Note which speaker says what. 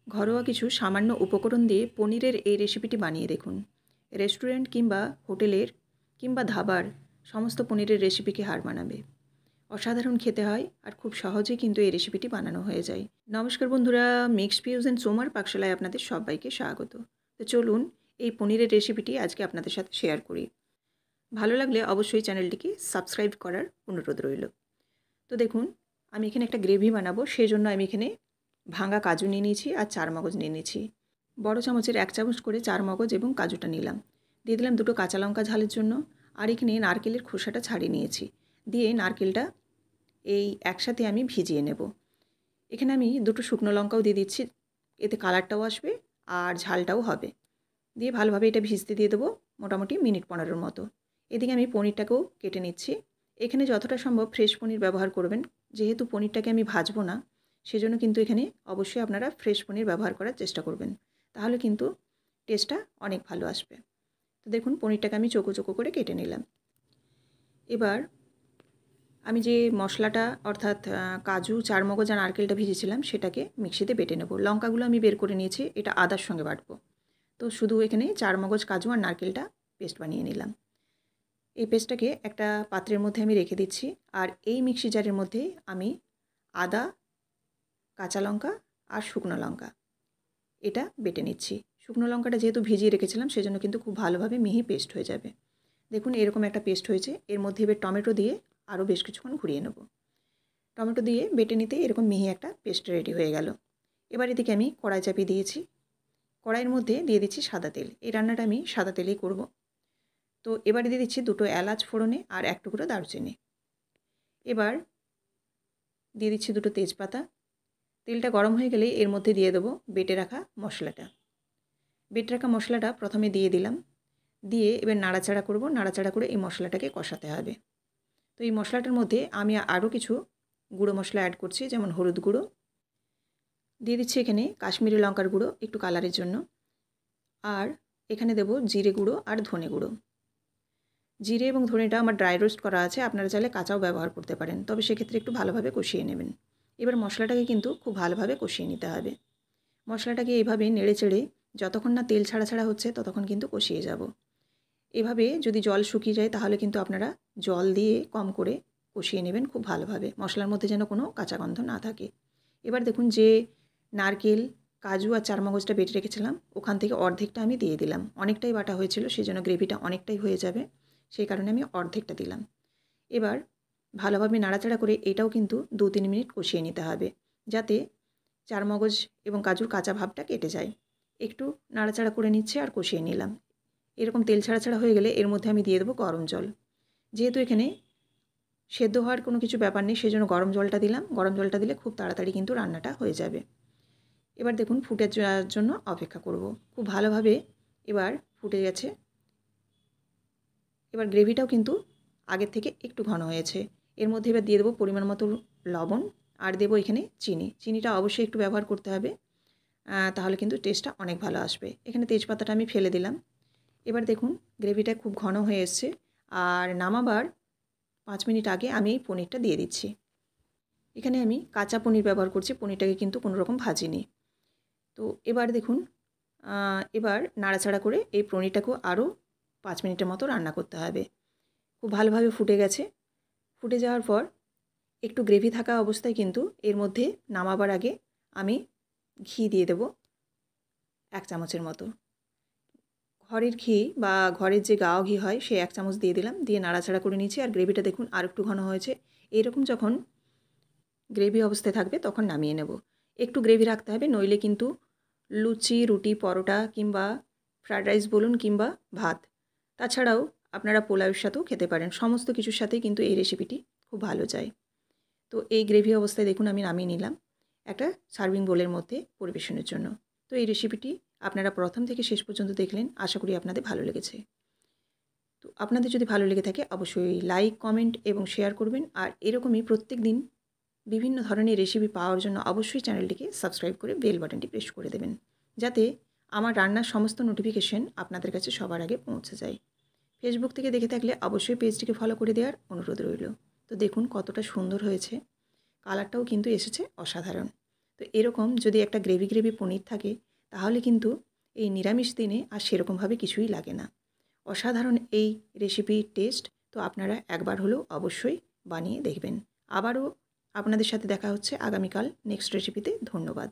Speaker 1: ঘরোয়া কিছু সামান্য উপকরণ দিয়ে পনিরের এই রেসিপিটি বানিয়ে দেখুন। রেস্টুরেন্ট কিংবা হোটেলের কিংবা ধাবার সমস্ত পনিরের রেসিপিকে হার মানাবে। অসাধারণ খেতে হয় আর খুব সহজেই কিন্তু এই রেসিপিটি বানানো হয়ে যায়। নমস্কার বন্ধুরা, মিক্সড ফিউশন সোমার পাকশালায় আপনাদের সবাইকে স্বাগত। তো চলুন এই পনিরের রেসিপিটি আজকে আপনাদের সাথে শেয়ার করি। ভালো লাগলে অবশ্যই চ্যানেলটিকে সাবস্ক্রাইব করার অনুরোধ রইল। তো দেখুন, আমি এখানে একটা গ্রেভি বানাবো, সেই জন্য আমি এখানে ভাঙা কাজু নিয়ে নিয়েছি আর চারমগজ নিয়ে নিয়েছি। বড় চামচের 1 চামচ করে চারমগজ এবং কাজুটা নিলাম। দিয়ে দিলাম 2টো কাঁচা লঙ্কা ঝালের জন্য। আর এখানে নারকেলের খোসাটা ছাড়িয়ে নিয়েছি। দিয়ে নারকেলটা এই একসাথে আমি ভিজিয়ে নেব। এখানে আমি 2টো শুকনো লঙ্কাও দিয়ে দিচ্ছি, এতে কালারটাও আসবে আর ঝালটাও হবে। দিয়ে ভালোভাবে এটা ভিজতে দিয়ে দেবো মোটামুটি মিনিট 15 মতো। এদিকে আমি পনিরটাকেও কেটে নিচ্ছি। এখানে যতটা সম্ভব ফ্রেশ পনির ব্যবহার করবেন, যেহেতু পনিরটাকে আমি ভাজবো না, সেজন্য কিন্তু এখানে অবশ্যই আপনারা ফ্রেশ পনির ব্যবহার করার চেষ্টা করবেন, তাহলে কিন্তু টেস্টটা অনেক ভালো আসবে। তো দেখুন, পনিরটাকে আমি চোখো চোখো করে কেটে নিলাম। এবার আমি যে মশলাটা অর্থাৎ কাজু, চারমগজ আর নারকেলটা ভিজেছিলাম সেটাকে মিক্সিতে বেটে নেব। লঙ্কাগুলো আমি বের করে নিয়েছি, এটা আদার সঙ্গে বাটবো। তো শুধু এখানে চারমগজ, কাজু আর নারকেলটা পেস্ট বানিয়ে নিলাম। এই পেস্টটাকে একটা পাত্রের মধ্যে আমি রেখে দিচ্ছি। আর এই মিক্সি জারের মধ্যে আমি আদা, কাঁচা লঙ্কা আর শুকনো লঙ্কা এটা বেটে নিচ্ছি। শুকনো লঙ্কাটা যেহেতু ভিজিয়ে রেখেছিলাম সেজন্য কিন্তু খুব ভালোভাবে মিহি পেস্ট হয়ে যাবে। দেখুন, এরকম একটা পেস্ট হয়েছে। এর মধ্যে এবার টমেটো দিয়ে আরও বেশ কিছুক্ষণ ঘুরিয়ে নেব। টমেটো দিয়ে বেটে নিতে এরকম মিহি একটা পেস্ট রেডি হয়ে গেল। এবার এদিকে আমি কড়াই চাপিয়ে দিয়েছি। কড়াইয়ের মধ্যে দিয়ে দিচ্ছি সাদা তেল। এই রান্নাটা আমি সাদা তেলেই করব। তো এবারে দিয়ে দিচ্ছি 2টো এলাচ ফোড়নে আর 1 টুকরো দারুচিনি। এবার দিয়ে দিচ্ছি 2টো তেজপাতা। তেলটা গরম হয়ে গেলেই এর মধ্যে দিয়ে দেবো বেটে রাখা মশলাটা। বেটে রাখা মশলাটা প্রথমে দিয়ে দিলাম। দিয়ে এবার নাড়াচাড়া করব। নাড়াচাড়া করে এই মশলাটাকে কষাতে হবে। তো এই মশলাটার মধ্যে আমি আরও কিছু গুঁড়ো মশলা অ্যাড করছি, যেমন হলুদ গুঁড়ো দিয়ে দিচ্ছি, এখানে কাশ্মীরি লঙ্কার গুঁড়ো একটু কালারের জন্য, আর এখানে দেব জিরে গুঁড়ো আর ধনে গুঁড়ো। জিরে এবং ধনেটা আমার ড্রাই রোস্ট করা আছে, আপনারা চাইলে কাঁচাও ব্যবহার করতে পারেন, তবে সেক্ষেত্রে একটু ভালোভাবে কষিয়ে নেবেন। এবার মশলাটাকে কিন্তু খুব ভালোভাবে কষিয়ে নিতে হবে। মশলাটাকে এইভাবে নেড়ে চেড়ে যতক্ষণ না তেল ছাড়া ছাড়া হচ্ছে ততক্ষণ কিন্তু কষিয়ে যাব। এভাবে যদি জল শুকিয়ে যায় তাহলে কিন্তু আপনারা জল দিয়ে কম করে কষিয়ে নেবেন খুব ভালোভাবে, মশলার মধ্যে যেন কোনো কাঁচা গন্ধ না থাকে। এবার দেখুন, যে নারকেল, কাজু আর চারমগজটা বেটে রেখেছিলাম ওখান থেকে অর্ধেকটা আমি দিয়ে দিলাম। অনেকটাই বাটা হয়েছিল, সেই জন্য গ্রেভিটা অনেকটাই হয়ে যাবে, সেই কারণে আমি অর্ধেকটা দিলাম। এবার ভালোভাবে নাড়াচাড়া করে এটাও কিন্তু 2-3 মিনিট কষিয়ে নিতে হবে, যাতে চারমগজ এবং কাজুর কাঁচা ভাবটা কেটে যায়। একটু নাড়াচাড়া করে নিচ্ছে আর কষিয়ে নিলাম। এরকম তেল ছাড়া ছাড়া হয়ে গেলে এর মধ্যে আমি দিয়ে দেবো গরম জল। যেহেতু এখানে সেদ্ধ হওয়ার কোনো কিছু ব্যাপার নেই, সেজন্য গরম জলটা দিলাম। গরম জলটা দিলে খুব তাড়াতাড়ি কিন্তু রান্নাটা হয়ে যাবে। এবার দেখুন, ফুটে যাওয়ার জন্য অপেক্ষা করব। খুব ভালোভাবে এবার ফুটে গেছে। এবার গ্রেভিটাও কিন্তু আগের থেকে একটু ঘন হয়েছে। এর মধ্যে এবার দিয়ে দেবো পরিমাণ মতো লবণ আর দেবো এখানে চিনি। চিনিটা অবশ্যই একটু ব্যবহার করতে হবে, তাহলে কিন্তু টেস্টটা অনেক ভালো আসবে। এখানে তেজপাতাটা আমি ফেলে দিলাম। এবার দেখুন, গ্রেভিটা খুব ঘন হয়ে এসছে। আর নামাবার 5 মিনিট আগে আমি এই পনিরটা দিয়ে দিচ্ছি। এখানে আমি কাঁচা পনির ব্যবহার করছি, পনিরটাকে কিন্তু কোনো রকম ভাজিনি। তো এবার দেখুন, এবার নাড়াচাড়া করে এই পনিরটাকেও আরও 5 মিনিটের মতো রান্না করতে হবে। খুব ভালোভাবে ফুটে গেছে। ফুটে যাওয়ার পর একটু গ্রেভি থাকা অবস্থায় কিন্তু এর মধ্যে নামাবার আগে আমি ঘি দিয়ে দেব 1 চামচের মতো। ঘরের ঘি বা ঘরের যে গাওয়া ঘি হয় সে 1 চামচ দিয়ে দিলাম। দিয়ে নাড়াচাড়া করে নিচ্ছি। আর গ্রেভিটা দেখুন আরেকটু ঘন হয়েছে। এইরকম যখন গ্রেভি অবস্থায় থাকবে তখন নামিয়ে নেব। একটু গ্রেভি রাখতে হবে, নইলে কিন্তু লুচি, রুটি, পরোটা কিংবা ফ্রায়েড রাইস বলুন কিংবা ভাত, তাছাড়াও আপনারা পোলাওয়ের সাথেও খেতে পারেন। সমস্ত কিছুর সাথেই কিন্তু এই রেসিপিটি খুব ভালো যায়। তো এই গ্রেভি অবস্থায় দেখুন আমি নামিয়ে নিলাম একটা সার্ভিং বোলের মধ্যে পরিবেশনের জন্য। তো এই রেসিপিটি আপনারা প্রথম থেকে শেষ পর্যন্ত দেখলেন, আশা করি আপনাদের ভালো লেগেছে। তো আপনাদের যদি ভালো লেগে থাকে অবশ্যই লাইক, কমেন্ট এবং শেয়ার করবেন। আর এরকমই প্রত্যেক দিন বিভিন্ন ধরনের রেসিপি পাওয়ার জন্য অবশ্যই চ্যানেলটিকে সাবস্ক্রাইব করে বেল বাটনটি প্রেস করে দেবেন, যাতে আমার রান্নার সমস্ত নোটিফিকেশন আপনাদের কাছে সবার আগে পৌঁছে যায়। ফেসবুক থেকে দেখে থাকলে অবশ্যই পেজটিকে ফলো করে দেওয়ার অনুরোধ রইল। তো দেখুন কতটা সুন্দর হয়েছে, কালারটাও কিন্তু এসেছে অসাধারণ। তো এরকম যদি একটা গ্রেভি গ্রেভি পনির থাকে তাহলে কিন্তু এই নিরামিষ দিনে আর সেরকমভাবে কিছুই লাগে না। অসাধারণ এই রেসিপির টেস্ট। তো আপনারা একবার হলেও অবশ্যই বানিয়ে দেখবেন। আবারও আপনাদের সাথে দেখা হচ্ছে আগামীকাল নেক্সট রেসিপিতে। ধন্যবাদ।